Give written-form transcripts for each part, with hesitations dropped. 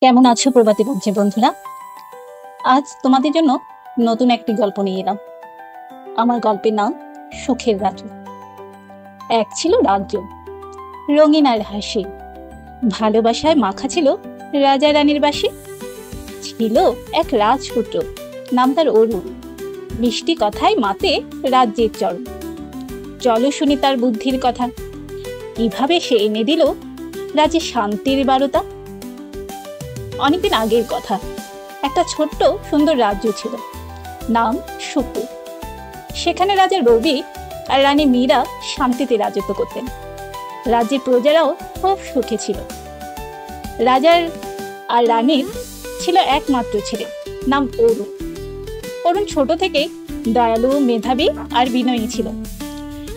কেমন আছো প্রভাতী বংশী বন্ধুরা? আজ তোমাদের জন্য নতুন একটি গল্প নিয়ে এলাম। আমার গল্পের নাম সুখের রাজ্য। এক ছিল রাজ্য, রঙিন আর হাসি, ভালোবাসায় মাখা ছিল রাজা রানীর বাসী। ছিল এক রাজপুত্র, নাম তার অরুণ। মিষ্টি কথায় মাতে রাজ্যের চরণ। চলো শুনি তার বুদ্ধির কথা, কিভাবে সে এনে দিল রাজ্যে শান্তির বারতা। অনেকদিন আগের কথা, একটা ছোট্ট সুন্দর রাজ্য ছিল, নাম সুখপুর। সেখানে রাজা রবি আর রানী মীরা শান্তিতে রাজত্ব করতেন। রাজ্যের প্রজারাও খুব সুখে ছিল। রাজার আর রানীর ছিল একমাত্র ছেলে, নাম অরুণ। অরুণ ছোট থেকেই দয়ালু, মেধাবী আর বিনয়ী ছিল।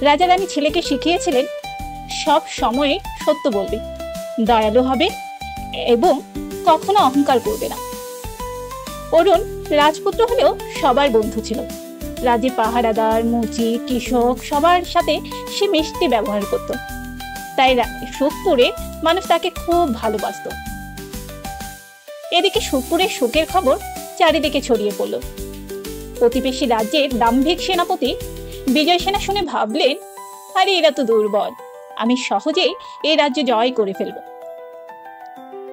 রাজা রানী ছেলেকে শিখিয়েছিলেন সব সময়ে সত্য বলবে, দয়ালু হবে এবং কখনো অহংকার করবে না। অরুণ রাজপুত্র হলেও সবার বন্ধু ছিল। রাজ্যে পাহারাদার, মুচি, কৃষক সবার সাথে সে মিষ্টি ব্যবহার করত। তাই সুখপুরে মানুষ তাকে খুব ভালোবাসত। এদিকে সুখপুরের সুখের খবর চারিদিকে ছড়িয়ে পড়ল। প্রতিবেশী রাজ্যের দাম্ভিক সেনাপতি বিজয় সেনা শুনে ভাবলেন, আরে এরা তো দুর্বল, আমি সহজেই এই রাজ্য জয় করে ফেলব।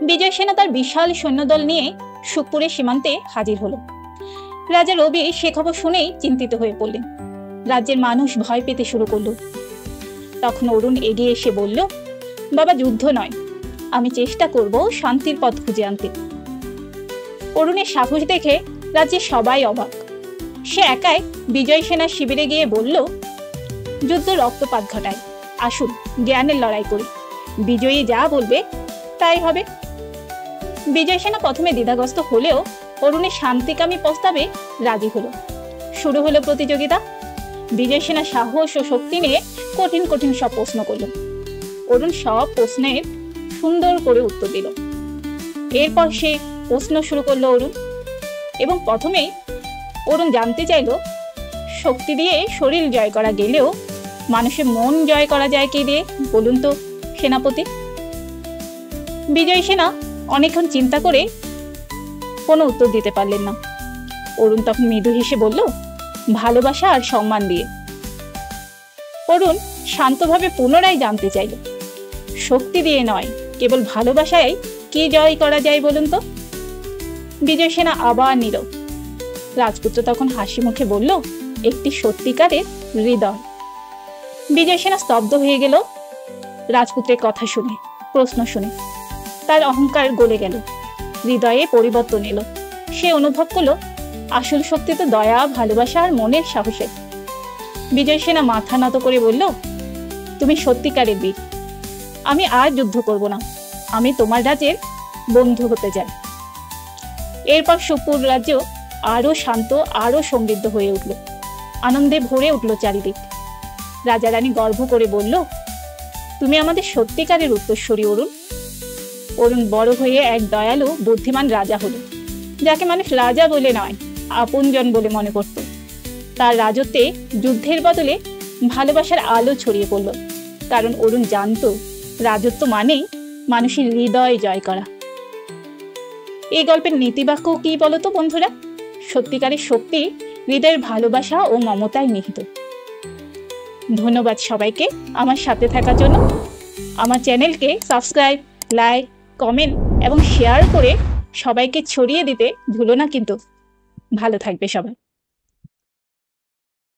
বিজয় সেনা তার বিশাল সৈন্যদল নিয়ে সুখপুরের সীমান্তে হাজির হলো। রাজা রবি সে খবর শুনেই চিন্তিত হয়ে পড়লেন। রাজ্যের মানুষ ভয় পেতে শুরু করলো। তখন অরুণ এগিয়ে এসে বলল, বাবা, যুদ্ধ নয়, আমি চেষ্টা করব শান্তির পথ খুঁজে আনতে। অরুণের সাহস দেখে রাজ্যের সবাই অবাক। সে একাই বিজয় সেনার শিবিরে গিয়ে বলল, যুদ্ধ রক্তপাত ঘটায়, আসুন জ্ঞানের লড়াই করি, বিজয়ী যা বলবে তাই হবে। বিজয় সেনা প্রথমে দ্বিধাগ্রস্ত হলেও অরুণের শান্তিকামী প্রস্তাবে রাজি হলো। শুরু হলো প্রতিযোগিতা। বিজয় সেনা সাহস ও শক্তি নিয়ে কঠিন কঠিন সব প্রশ্ন করল। অরুণ সব প্রশ্নের সুন্দর করে উত্তর দিল। এরপর সে প্রশ্ন শুরু করলো অরুণ, এবং প্রথমেই অরুণ জানতে চাইল, শক্তি দিয়ে শরীর জয় করা গেলেও মানুষের মন জয় করা যায় কি দিয়ে, বলুন তো সেনাপতি। বিজয় সেনা অনেকক্ষণ চিন্তা করে কোনো উত্তর দিতে পারলেন না। অরুণ তখন মৃদু হেসে বলল, ভালোবাসা আর সম্মান দিয়ে। অরুণ শান্তভাবে পুনরায় জানতে চাইল, শক্তি দিয়ে নয়, কেবল ভালোবাসায় কি জয় করা যায় বলুন তো। বিজয় সেনা আবার নিল। রাজপুত্র তখন হাসি মুখে বলল, একটি সত্যিকারের হৃদয়। বিজয় সেনা স্তব্ধ হয়ে গেল রাজপুত্রের কথা শুনে, প্রশ্ন শুনে। তার অহংকার গলে গেল, হৃদয়ে পরিবর্তন এলো। সে অনুভব করলো আসল শক্তি তো দয়া, ভালোবাসা আর মনের সাহসে। বিজয় সেনা মাথা নত করে বলল, তুমি সত্যিকারের বীর, আমি আর যুদ্ধ করব না, আমি তোমার রাজ্যের বন্ধু হতে চাই। এরপর সুখপুর রাজ্য আরো শান্ত, আরো সমৃদ্ধ হয়ে উঠল। আনন্দে ভরে উঠল চারিদিক। রাজা রানী গর্ব করে বলল, তুমি আমাদের সত্যিকারের উত্তরসূরি অরুণ। অরুণ বড় হয়ে এক দয়ালু, বুদ্ধিমান রাজা হলো, যাকে মানুষ রাজা বলে নয়, আপনজন বলে মনে করত। তার রাজত্বে যুদ্ধের বদলে ভালোবাসার আলো ছড়িয়ে পড়ল, কারণ অরুণ জানত রাজত্ব মানেই মানুষের হৃদয় জয় করা। এই গল্পের নীতিবাক্য কি বলতো বন্ধুরা? সত্যিকারের শক্তি হৃদয়ের ভালোবাসা ও মমতায় নিহিত। ধন্যবাদ সবাইকে আমার সাথে থাকার জন্য। আমার চ্যানেলকে সাবস্ক্রাইব, লাইক, কমেন্ট এবং শেয়ার করে সবাইকে ছড়িয়ে দিতে ভুলো না কিন্তু। ভালো থাকবে সবাই।